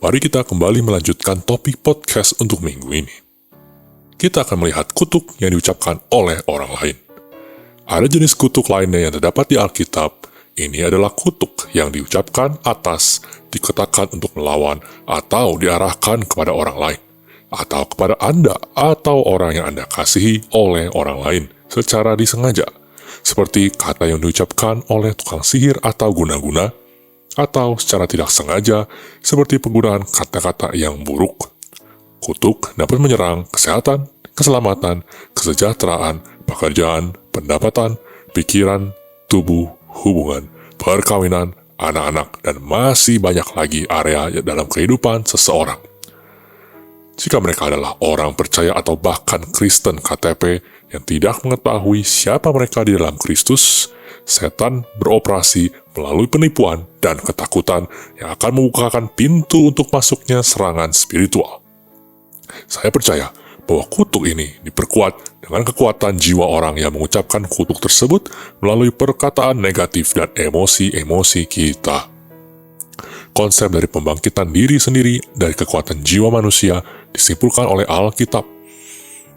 Mari kita kembali melanjutkan topik podcast untuk minggu ini. Kita akan melihat kutuk yang diucapkan oleh orang lain. Ada jenis kutuk lainnya yang terdapat di Alkitab. Ini adalah kutuk yang diucapkan atas, dikatakan untuk melawan, atau diarahkan kepada orang lain, atau kepada Anda atau orang yang Anda kasihi oleh orang lain secara disengaja, seperti kata yang diucapkan oleh tukang sihir atau guna-guna, atau secara tidak sengaja, seperti penggunaan kata-kata yang buruk. Kutuk dapat menyerang kesehatan, keselamatan, kesejahteraan, pekerjaan, pendapatan, pikiran, tubuh, hubungan, perkawinan, anak-anak, dan masih banyak lagi area dalam kehidupan seseorang. Jika mereka adalah orang percaya atau bahkan Kristen KTP yang tidak mengetahui siapa mereka di dalam Kristus, setan beroperasi melalui penipuan dan ketakutan yang akan membukakan pintu untuk masuknya serangan spiritual. Saya percaya bahwa kutuk ini diperkuat dengan kekuatan jiwa orang yang mengucapkan kutuk tersebut melalui perkataan negatif dan emosi-emosi kita. Konsep dari pembangkitan diri sendiri dari kekuatan jiwa manusia disimpulkan oleh Alkitab.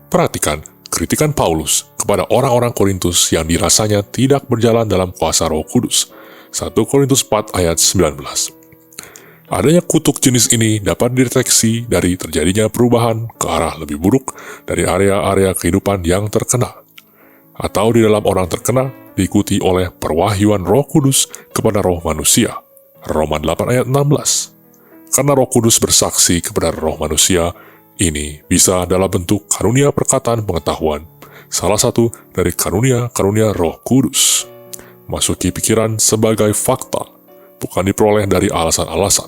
Perhatikan kritikan Paulus kepada orang-orang Korintus yang dirasanya tidak berjalan dalam kuasa Roh Kudus. 1 Korintus 4 ayat 19. Adanya kutuk jenis ini dapat dideteksi dari terjadinya perubahan ke arah lebih buruk dari area-area kehidupan yang terkena, atau di dalam orang terkena diikuti oleh perwahyuan Roh Kudus kepada roh manusia. Roma 8 ayat 16. Karena Roh Kudus bersaksi kepada roh manusia, ini bisa dalam bentuk karunia perkataan pengetahuan, salah satu dari karunia-karunia Roh Kudus. Masuki pikiran sebagai fakta, bukan diperoleh dari alasan-alasan.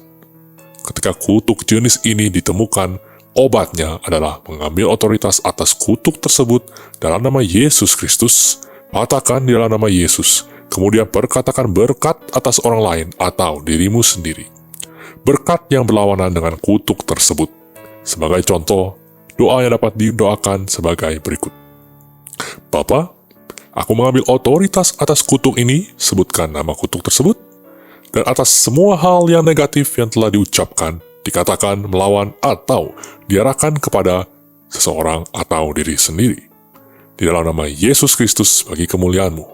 Ketika kutuk jenis ini ditemukan, obatnya adalah mengambil otoritas atas kutuk tersebut dalam nama Yesus Kristus, patahkan di dalam nama Yesus, kemudian perkatakan berkat atas orang lain atau dirimu sendiri. Berkat yang berlawanan dengan kutuk tersebut. Sebagai contoh, doa yang dapat didoakan sebagai berikut. Bapa, aku mengambil otoritas atas kutuk ini, sebutkan nama kutuk tersebut, dan atas semua hal yang negatif yang telah diucapkan, dikatakan, melawan, atau diarahkan kepada seseorang atau diri sendiri. Di dalam nama Yesus Kristus bagi kemuliaan-Mu.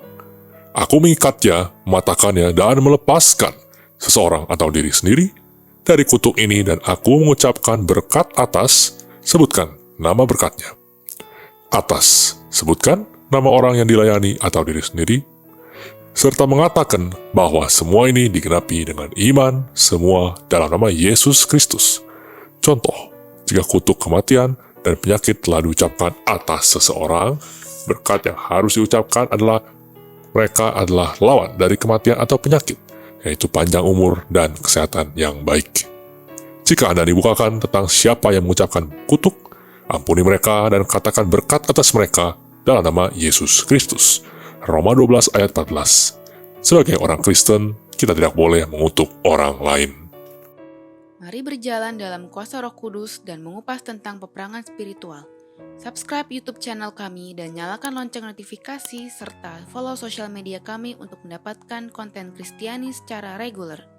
Aku mengikatnya, mematahkannya, dan melepaskan seseorang atau diri sendiri dari kutuk ini, dan aku mengucapkan berkat atas, sebutkan nama berkatnya. Atas, sebutkan nama orang yang dilayani atau diri sendiri, serta mengatakan bahwa semua ini digenapi dengan iman, semua dalam nama Yesus Kristus. Contoh, jika kutuk kematian dan penyakit telah diucapkan atas seseorang, berkat yang harus diucapkan adalah mereka adalah lawan dari kematian atau penyakit, yaitu panjang umur dan kesehatan yang baik. Jika Anda dibukakan tentang siapa yang mengucapkan kutuk, ampuni mereka dan katakan berkat atas mereka dalam nama Yesus Kristus. Roma 12 ayat 14. Sebagai orang Kristen, kita tidak boleh mengutuk orang lain. Mari berjalan dalam kuasa Roh Kudus dan mengupas tentang peperangan spiritual. Subscribe YouTube channel kami dan nyalakan lonceng notifikasi serta follow sosial media kami untuk mendapatkan konten Kristiani secara reguler.